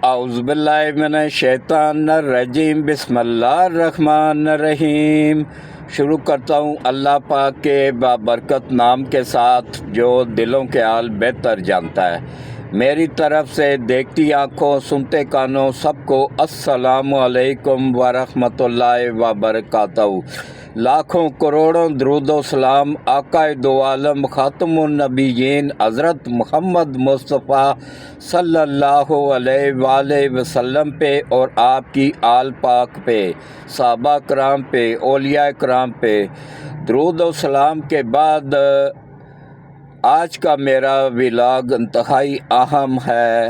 اعوذ باللہ من الشیطان الرجیم، بسم اللہ الرحمن الرحیم۔ شروع کرتا ہوں اللہ پاک کے بابرکت نام کے ساتھ جو دلوں کے حال بہتر جانتا ہے۔ میری طرف سے دیکھتی آنکھوں سنتے کانوں سب کو السلام علیکم ورحمۃ اللہ وبرکاتہ۔ لاکھوں کروڑوں درود و سلام آقا دو عالم خاتم النبیین حضرت محمد مصطفیٰ صلی اللہ علیہ وآلہ وسلم پہ اور آپ کی آل پاک پہ، صحابہ کرام پہ، اولیاء کرام پہ۔ درود و سلام کے بعد آج کا میرا ولاگ انتہائی اہم ہے،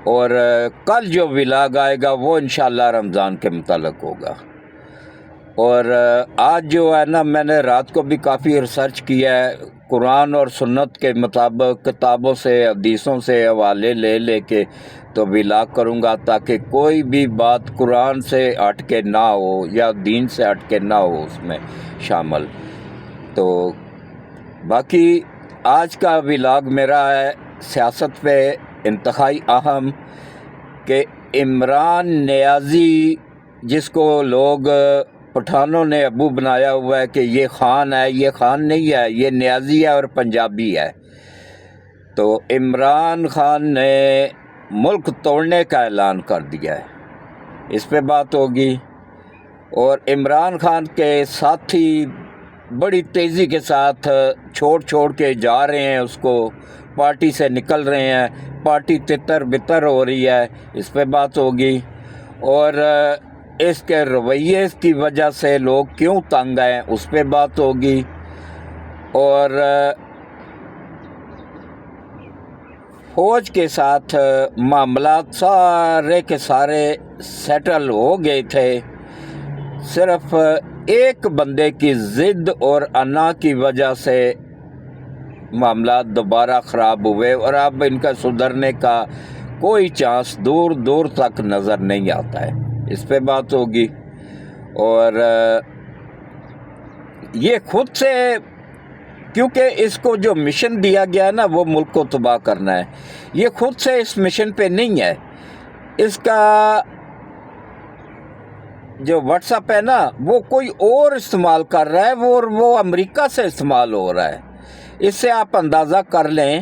اور کل جو ولاگ آئے گا وہ انشاءاللہ رمضان کے متعلق ہوگا۔ اور آج جو ہے نا، میں نے رات کو بھی کافی ریسرچ کیا ہے، قرآن اور سنت کے مطابق کتابوں سے حدیثوں سے حوالے لے کے تو ولاگ کروں گا، تاکہ کوئی بھی بات قرآن سے ہٹ کے نہ ہو یا دین سے ہٹ کے نہ ہو اس میں شامل۔ تو باقی آج کا ولاگ میرا ہے سیاست پہ انتہائی اہم، کہ عمران نیازی جس کو لوگ پٹھانوں نے ابو بنایا ہوا ہے کہ یہ خان ہے، یہ خان نہیں ہے، یہ نیازی ہے اور پنجابی ہے۔ تو عمران خان نے ملک توڑنے کا اعلان کر دیا ہے، اس پہ بات ہوگی۔ اور عمران خان کے ساتھی بڑی تیزی کے ساتھ چھوڑ کے جا رہے ہیں، اس کو پارٹی سے نکل رہے ہیں، پارٹی تتر بتر ہو رہی ہے، اس پہ بات ہوگی۔ اور اس کے رویے کی وجہ سے لوگ کیوں تنگ ہیں اس پہ بات ہوگی۔ اور فوج کے ساتھ معاملات سارے کے سارے سیٹل ہو گئے تھے، صرف ایک بندے کی ضد اور انا کی وجہ سے معاملات دوبارہ خراب ہوئے، اور اب ان کا سدھرنے کا کوئی چانس دور دور تک نظر نہیں آتا ہے، اس پہ بات ہوگی۔ اور یہ خود سے، کیونکہ اس کو جو مشن دیا گیا نا وہ ملک کو تباہ کرنا ہے، یہ خود سے اس مشن پہ نہیں ہے۔ اس کا جو واٹس ایپ ہے نا وہ کوئی اور استعمال کر رہا ہے، وہ امریکہ سے استعمال ہو رہا ہے۔ اس سے آپ اندازہ کر لیں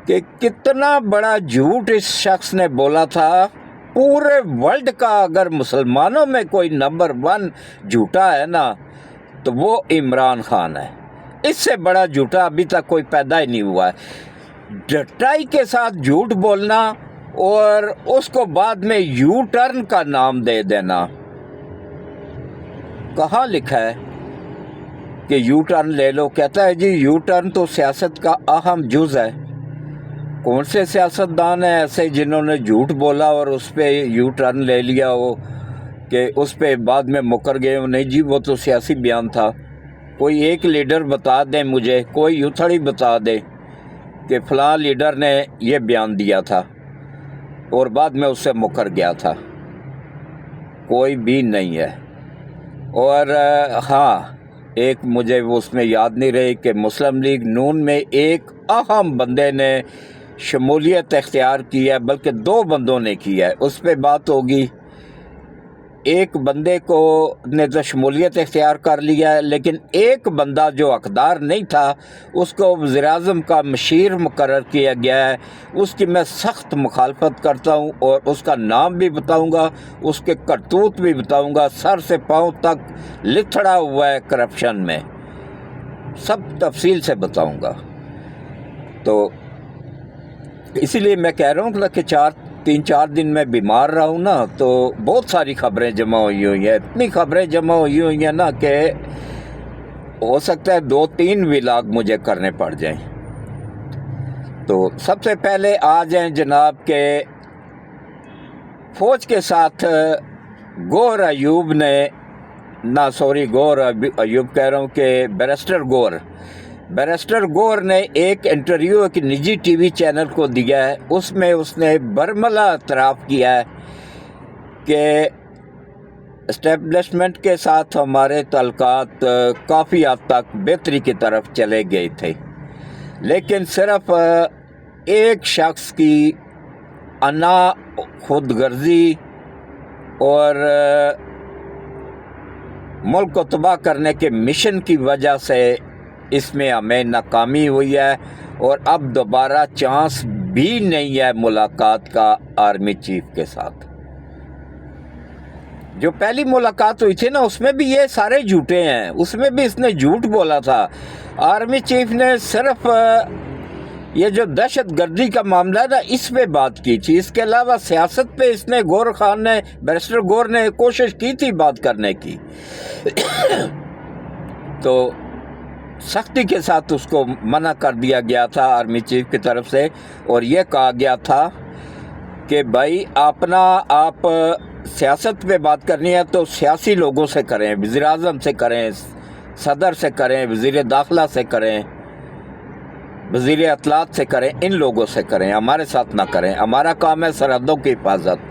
کہ کتنا بڑا جھوٹ اس شخص نے بولا تھا۔ پورے ورلڈ کا اگر مسلمانوں میں کوئی نمبر 1 جھوٹا ہے نا تو وہ عمران خان ہے۔ اس سے بڑا جھوٹا ابھی تک کوئی پیدا ہی نہیں ہوا ہے۔ ڈٹائی کے ساتھ جھوٹ بولنا اور اس کو بعد میں یو ٹرن کا نام دے دینا۔ کہاں لکھا ہے کہ یو ٹرن لے لو؟ کہتا ہے جی یو ٹرن تو سیاست کا اہم جز ہے۔ کون سے سیاستدان ہیں ایسے جنہوں نے جھوٹ بولا اور اس پہ یو ٹرن لے لیا ہو کہ اس پہ بعد میں مکر گئے ہو؟ نہیں جی، وہ تو سیاسی بیان تھا۔ کوئی ایک لیڈر بتا دیں مجھے، کوئی یوتھڑی بتا دے کہ فلاں لیڈر نے یہ بیان دیا تھا اور بعد میں اس سے مکر گیا تھا۔ کوئی بھی نہیں ہے۔ اور ہاں، ایک مجھے اس میں یاد نہیں رہی کہ مسلم لیگ نون میں ایک اہم بندے نے شمولیت اختیار کی ہے، بلکہ 2 بندوں نے کی ہے، اس پہ بات ہوگی۔ ایک بندے کو نے تو شمولیت اختیار کر لیا ہے، لیکن ایک بندہ جو حقدار نہیں تھا اس کو وزیر اعظم کا مشیر مقرر کیا گیا ہے۔ اس کی میں سخت مخالفت کرتا ہوں، اور اس کا نام بھی بتاؤں گا، اس کے کرتوت بھی بتاؤں گا۔ سر سے پاؤں تک لتھڑا ہوا ہے کرپشن میں، سب تفصیل سے بتاؤں گا۔ تو اسی لیے میں کہہ رہا ہوں کہ 3-4 دن میں بیمار رہا ہوں نا، تو بہت ساری خبریں جمع ہوئی ہیں، اتنی خبریں جمع ہوئی ہیں نا کہ ہو سکتا ہے 2-3 ولاگ مجھے کرنے پڑ جائیں۔ تو سب سے پہلے آ جائیں جناب کہ فوج کے ساتھ گور ایوب نے، گور ایوب کہہ رہا ہوں کہ بیرسٹر گور نے ایک انٹرویو ایک نجی ٹی وی چینل کو دیا ہے، اس میں اس نے برملا اعتراف کیا ہے کہ اسٹیبلشمنٹ کے ساتھ ہمارے تعلقات کافی حد تک بہتری کی طرف چلے گئے تھے، لیکن صرف ایک شخص کی انا خود غرضی اور ملک کو تباہ کرنے کے مشن کی وجہ سے اس میں ہمیں ناکامی ہوئی ہے، اور اب دوبارہ چانس بھی نہیں ہے ملاقات کا آرمی چیف کے ساتھ۔ جو پہلی ملاقات ہوئی تھی نا، اس میں بھی یہ سارے جھوٹے ہیں، اس میں بھی اس نے جھوٹ بولا تھا۔ آرمی چیف نے صرف یہ جو دہشت گردی کا معاملہ ہے نا، اس پہ بات کی تھی، اس کے علاوہ سیاست پہ اس نے بیرسٹر گور نے کوشش کی تھی بات کرنے کی تو سختی کے ساتھ اس کو منع کر دیا گیا تھا آرمی چیف کی طرف سے، اور یہ کہا گیا تھا کہ بھائی آپ سیاست پہ بات کرنی ہے تو سیاسی لوگوں سے کریں، وزیر اعظم سے کریں، صدر سے کریں، وزیر داخلہ سے کریں، وزیر اطلاعات سے کریں، ان لوگوں سے کریں، ہمارے ساتھ نہ کریں، ہمارا کام ہے سرحدوں کی حفاظت۔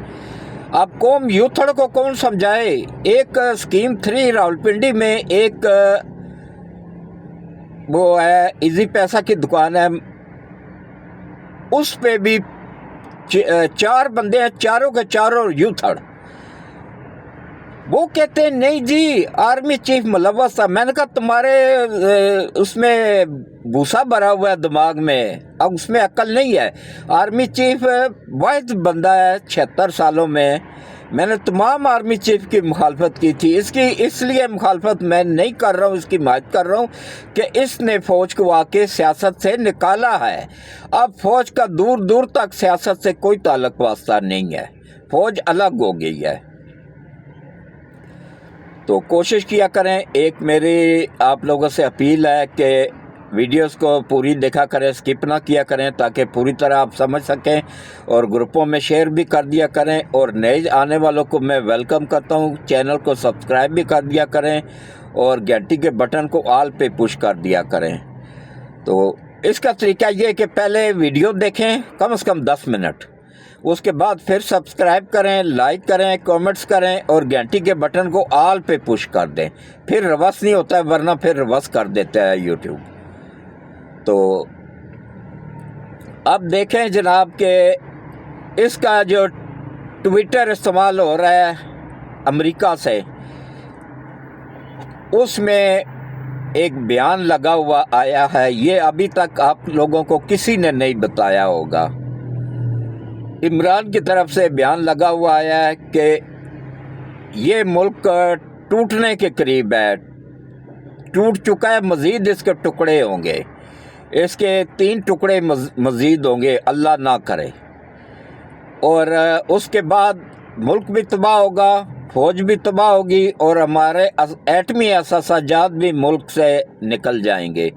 اب قوم یوتھڑ کو کون سمجھائے؟ ایک اسکیم 3 راولپنڈی میں ایک وہ ہے ایزی پیسہ کی دکان ہے، اس پہ بھی 4 بندے ہیں، چاروں کے چاروں یوتھڑ۔ وہ کہتے ہیں نہیں جی آرمی چیف ملوث تھا۔ میں نے کہا تمہارے اس میں بھوسا بھرا ہوا ہے دماغ میں، اب اس میں عقل نہیں ہے۔ آرمی چیف واحد بندہ ہے 76 سالوں میں نے تمام آرمی چیف کی مخالفت کی تھی، اس لیے مخالفت میں نہیں کر رہا ہوں، اس کی حمایت کر رہا ہوں کہ اس نے فوج کو آ کے سیاست سے نکالا ہے۔ اب فوج کا دور دور تک سیاست سے کوئی تعلق واسطہ نہیں ہے، فوج الگ ہو گئی ہے۔ تو کوشش کیا کریں، ایک میری آپ لوگوں سے اپیل ہے کہ ویڈیوز کو پوری دیکھا کریں، سکپ نہ کیا کریں تاکہ پوری طرح آپ سمجھ سکیں، اور گروپوں میں شیئر بھی کر دیا کریں، اور نئے آنے والوں کو میں ویلکم کرتا ہوں، چینل کو سبسکرائب بھی کر دیا کریں، اور گھنٹی کے بٹن کو آل پہ پش کر دیا کریں۔ تو اس کا طریقہ یہ ہے کہ پہلے ویڈیو دیکھیں کم از کم 10 منٹ، اس کے بعد پھر سبسکرائب کریں، لائک کریں، کامنٹس کریں، اور گھنٹی کے بٹن کو آل پہ پش کر دیں، پھر ریورس نہیں ہوتا ہے، ورنہ پھر ریورس کر دیتا ہے یوٹیوب۔ تو اب دیکھیں جناب کہ اس کا جو ٹویٹر استعمال ہو رہا ہے امریکہ سے، اس میں ایک بیان لگا ہوا آیا ہے، یہ ابھی تک آپ لوگوں کو کسی نے نہیں بتایا ہوگا۔ عمران کی طرف سے بیان لگا ہوا آیا ہے کہ یہ ملک ٹوٹنے کے قریب ہے، ٹوٹ چکا ہے، مزید اس کے ٹکڑے ہوں گے، اس کے 3 ٹکڑے مزید ہوں گے، اللہ نہ کرے، اور اس کے بعد ملک بھی تباہ ہوگا، فوج بھی تباہ ہوگی، اور ہمارے ایٹمی اثاثہ جات بھی ملک سے نکل جائیں گے،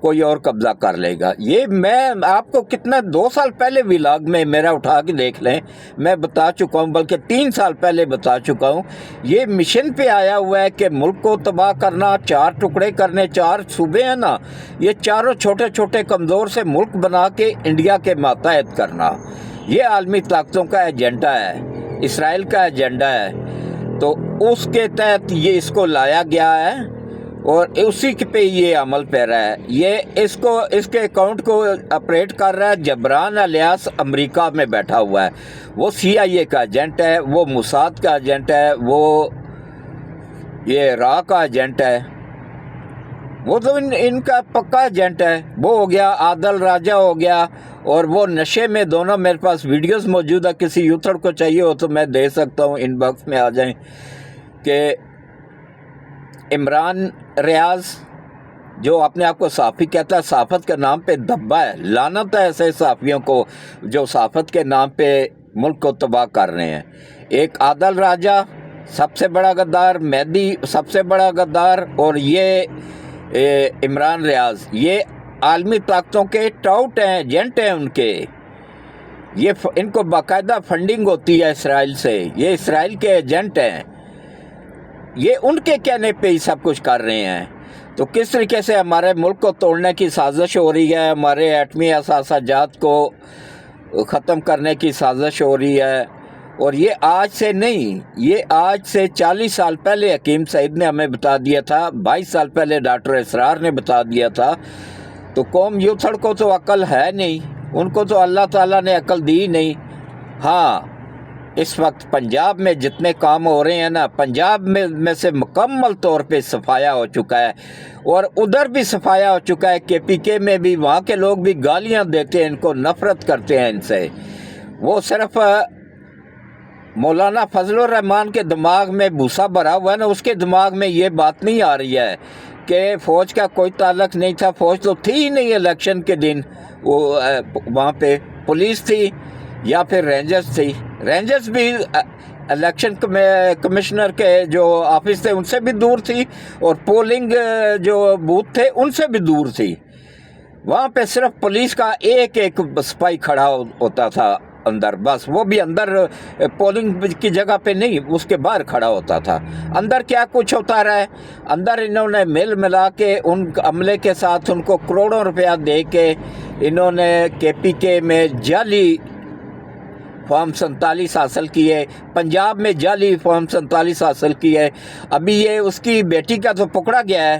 کوئی اور قبضہ کر لے گا۔ یہ میں آپ کو کتنا 2 سال پہلے ولاگ میں میرا اٹھا کے دیکھ لیں، میں بتا چکا ہوں، بلکہ 3 سال پہلے بتا چکا ہوں، یہ مشن پہ آیا ہوا ہے کہ ملک کو تباہ کرنا، 4 ٹکڑے کرنے، 4 صوبے ہیں نا، یہ چاروں چھوٹے چھوٹے کمزور سے ملک بنا کے انڈیا کے ماتحت کرنا، یہ عالمی طاقتوں کا ایجنڈا ہے، اسرائیل کا ایجنڈا ہے۔ تو اس کے تحت یہ اس کو لایا گیا ہے، اور اسی پہ یہ عمل پیرا ہے۔ یہ اس کے اکاؤنٹ کو آپریٹ کر رہا ہے جبران الیاس، امریکہ میں بیٹھا ہوا ہے، وہ CIA کا ایجنٹ ہے، وہ موساد کا ایجنٹ ہے، وہ یہ را کا ایجنٹ ہے، وہ تو ان کا پکا ایجنٹ ہے۔ وہ ہو گیا، عادل راجہ ہو گیا، اور وہ نشے میں دونوں، میرے پاس ویڈیوز موجود ہے، کسی یوتھڑ کو چاہیے ہو تو میں دے سکتا ہوں، ان باکس میں آ جائیں، کہ عمران ریاض جو اپنے آپ کو صحافی کہتا ہے، صحافت کے نام پہ دھبا ہے، لعنت ہے ایسے صحافیوں کو جو صحافت کے نام پہ ملک کو تباہ کر رہے ہیں۔ ایک عادل راجہ سب سے بڑا غدار، مہدی سب سے بڑا غدار، اور یہ عمران ریاض، یہ عالمی طاقتوں کے ٹاؤٹ ہیں، ایجنٹ ہیں ان کے، یہ ان کو باقاعدہ فنڈنگ ہوتی ہے اسرائیل سے، یہ اسرائیل کے ایجنٹ ہیں، یہ ان کے کہنے پہ ہی سب کچھ کر رہے ہیں۔ تو کس طریقے سے ہمارے ملک کو توڑنے کی سازش ہو رہی ہے، ہمارے ایٹمی اثاثہ جات کو ختم کرنے کی سازش ہو رہی ہے، اور یہ آج سے نہیں، یہ آج سے 40 سال پہلے حکیم سعید نے ہمیں بتا دیا تھا، 22 سال پہلے ڈاکٹر اسرار نے بتا دیا تھا۔ تو قوم یوتھڑ کو تو عقل ہے نہیں، ان کو تو اللہ تعالیٰ نے عقل دی نہیں، ہاں اس وقت پنجاب میں جتنے کام ہو رہے ہیں نا، پنجاب میں سے مکمل طور پہ صفایا ہو چکا ہے، اور ادھر بھی صفایا ہو چکا ہے KPK میں بھی۔ وہاں کے لوگ بھی گالیاں دیتے ہیں ان کو، نفرت کرتے ہیں ان سے۔ وہ صرف مولانا فضل الرحمان کے دماغ میں بھوسا بھرا ہوا ہے نا، اس کے دماغ میں یہ بات نہیں آ رہی ہے کہ فوج کا کوئی تعلق نہیں تھا، فوج تو تھی ہی نہیں الیکشن کے دن، وہ وہاں پہ پولیس تھی یا پھر رینجرز تھی۔ رینجرز بھی الیکشن کمشنر کے جو آفس تھے ان سے بھی دور تھی، اور پولنگ جو بوتھ تھے ان سے بھی دور تھی۔ وہاں پہ صرف پولیس کا ایک سپاہی کھڑا ہوتا تھا اندر، بس وہ بھی اندر پولنگ کی جگہ پہ نہیں، اس کے باہر کھڑا ہوتا تھا۔ اندر کیا کچھ ہوتا رہا ہے، اندر انہوں نے مل ملا کے ان عملے کے ساتھ ان کو کروڑوں روپیہ دے کے انہوں نے KPK میں جعلی فارم 47 حاصل کیے، پنجاب میں جعلی فارم 47 حاصل کیے۔ ابھی یہ اس کی بیٹی کا تو پکڑا گیا ہے،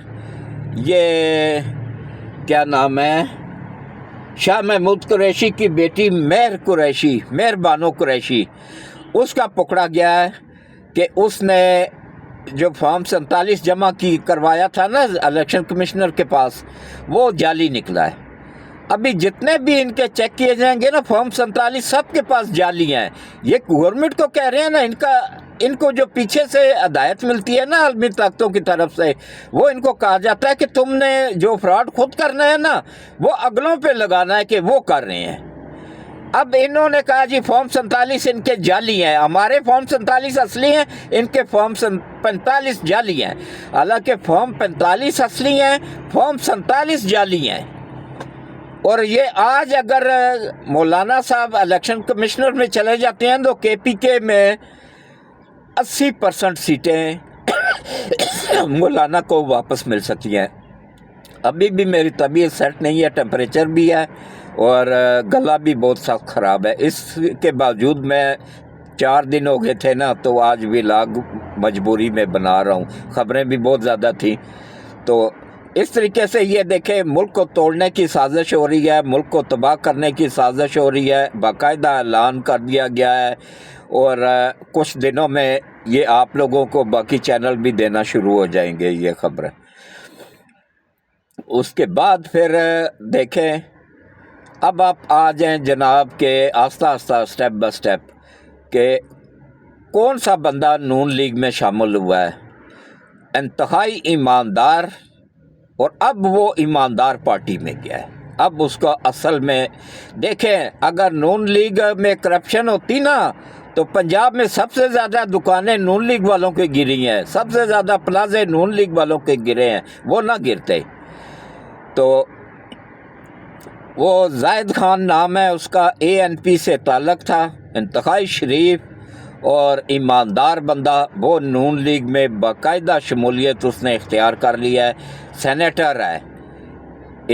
یہ کیا نام ہے، شاہ محمود قریشی کی بیٹی مہر بانو قریشی، اس کا پکڑا گیا ہے کہ اس نے جو فارم 47 جمع کروایا تھا نا الیکشن کمشنر کے پاس، وہ جعلی نکلا ہے۔ ابھی جتنے بھی ان کے چیک کیے جائیں گے نا فارم 47 سب کے پاس جعلی ہیں۔ یہ گورنمنٹ کو کہہ رہے ہیں نا، ان کو جو پیچھے سے ہدایت ملتی ہے نا عالمی طاقتوں کی طرف سے، وہ ان کو کہا جاتا ہے کہ تم نے جو فراڈ خود کرنا ہے نا وہ اگلوں پہ لگانا ہے کہ وہ کر رہے ہیں۔ اب انہوں نے کہا جی فارم 47 ان کے جعلی ہیں، ہمارے فارم 47 اصلی ہیں، ان کے فارم 45 جعلی ہیں۔ حالانکہ فارم 45 اصلی ہیں، فارم 47 جعلی ہیں۔ اور یہ آج اگر مولانا صاحب الیکشن کمشنر میں چلے جاتے ہیں تو KPK میں 80% سیٹیں مولانا کو واپس مل سکتی ہیں۔ ابھی بھی میری طبیعت سیٹ نہیں ہے، ٹیمپریچر بھی ہے اور گلا بھی بہت سخت خراب ہے۔ اس کے باوجود میں 4 دن ہو گئے تھے نا، تو آج ولاگ مجبوری میں بنا رہا ہوں، خبریں بھی بہت زیادہ تھیں۔ تو اس طریقے سے یہ دیکھیں ملک کو توڑنے کی سازش ہو رہی ہے، ملک کو تباہ کرنے کی سازش ہو رہی ہے، باقاعدہ اعلان کر دیا گیا ہے، اور کچھ دنوں میں یہ آپ لوگوں کو باقی چینل بھی دینا شروع ہو جائیں گے یہ خبریں۔ اس کے بعد پھر دیکھیں، اب آپ آ جائیں جناب کہ آہستہ آہستہ سٹیپ بائی سٹیپ کہ کون سا بندہ نون لیگ میں شامل ہوا ہے، انتہائی ایماندار، اور اب وہ ایماندار پارٹی میں گیا ہے۔ اب اس کا اصل میں دیکھیں، اگر نون لیگ میں کرپشن ہوتی نا تو پنجاب میں سب سے زیادہ دکانیں نون لیگ والوں کے گری ہیں، سب سے زیادہ پلازے نون لیگ والوں کے گرے ہیں، وہ نہ گرتے۔ تو وہ زاہد خان نام ہے اس کا، ANP سے تعلق تھا، انتہائی شریف اور ایماندار بندہ، وہ نون لیگ میں باقاعدہ شمولیت اس نے اختیار کر لیا ہے، سینیٹر ہے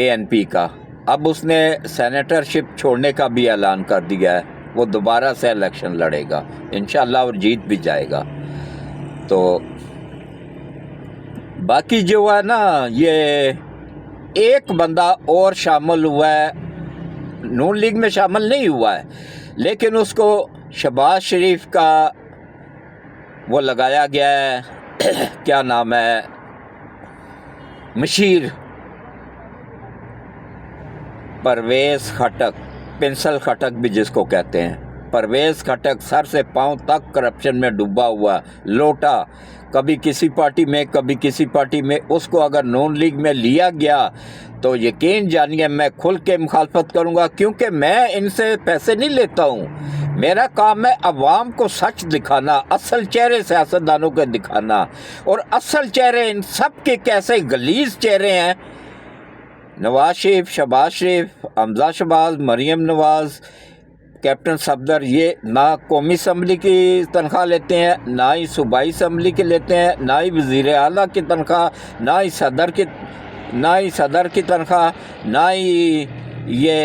ANP کا۔ اب اس نے سینیٹرشپ چھوڑنے کا بھی اعلان کر دیا ہے، وہ دوبارہ سے الیکشن لڑے گا انشاءاللہ اور جیت بھی جائے گا۔ تو باقی جو ہے نا، یہ ایک بندہ اور شامل ہوا ہے، نون لیگ میں شامل نہیں ہوا ہے لیکن اس کو شہباز شریف کا وہ لگایا گیا ہے، کیا نام ہے، مشیر پرویز خٹک، پنسل خٹک بھی جس کو کہتے ہیں، پرویز خٹک سر سے پاؤں تک کرپشن میں ڈوبا ہوا، لوٹا، کبھی کسی پارٹی میں کبھی کسی پارٹی میں۔ اس کو اگر نون لیگ میں لیا گیا تو یقین جانیے میں کھل کے مخالفت کروں گا، کیونکہ میں ان سے پیسے نہیں لیتا ہوں، میرا کام ہے عوام کو سچ دکھانا، اصل چہرے سیاستدانوں کے دکھانا، اور اصل چہرے ان سب کے کیسے غلیظ چہرے ہیں، نواز شریف، شہباز شریف، حمزہ شہباز، مریم نواز، کیپٹن صفدر، یہ نہ قومی اسمبلی کی تنخواہ لیتے ہیں، نہ ہی صوبائی اسمبلی کے لیتے ہیں، نہ ہی وزیر اعلیٰ کی تنخواہ، نہ ہی صدر کی تنخواہ، نہ ہی یہ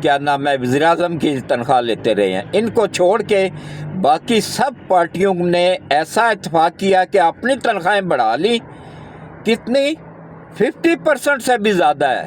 کیا نام ہے وزیر اعظم کی تنخواہ لیتے رہے ہیں۔ ان کو چھوڑ کے باقی سب پارٹیوں نے ایسا اتفاق کیا کہ اپنی تنخواہیں بڑھا لی، کتنی 50% سے بھی زیادہ ہے،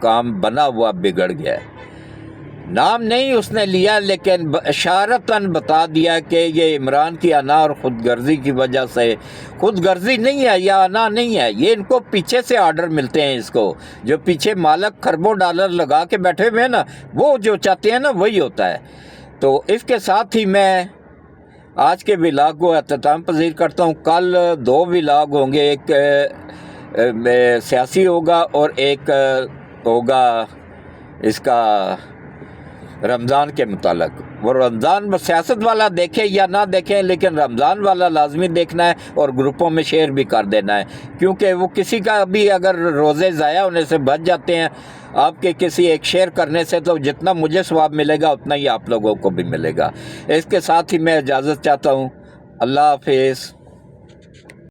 کام بنا ہوا بگڑ گیا ہے۔ نام نہیں اس نے لیا، لیکن اشارتاً بتا دیا کہ یہ عمران کی انا اور خود غرضی کی وجہ سے، خود غرضی نہیں ہے یا انا نہیں ہے، یہ ان کو پیچھے سے آرڈر ملتے ہیں، اس کو جو پیچھے مالک خربوں ڈالر لگا کے بیٹھے ہوئے ہیں نا، وہ جو چاہتے ہیں نا وہی ہوتا ہے۔ تو اس کے ساتھ ہی میں آج کے ولاگ کو اختتام پذیر کرتا ہوں۔ کل 2 ولاگ ہوں گے، ایک سیاسی ہوگا اور ایک ہوگا اس کا رمضان کے متعلق۔ وہ رمضان سیاست والا دیکھے یا نہ دیکھیں، لیکن رمضان والا لازمی دیکھنا ہے اور گروپوں میں شیئر بھی کر دینا ہے، کیونکہ وہ کسی کا بھی اگر روزے ضائع ہونے سے بچ جاتے ہیں آپ کے کسی ایک شیئر کرنے سے، تو جتنا مجھے ثواب ملے گا اتنا ہی آپ لوگوں کو بھی ملے گا۔ اس کے ساتھ ہی میں اجازت چاہتا ہوں۔ اللہ حافظ۔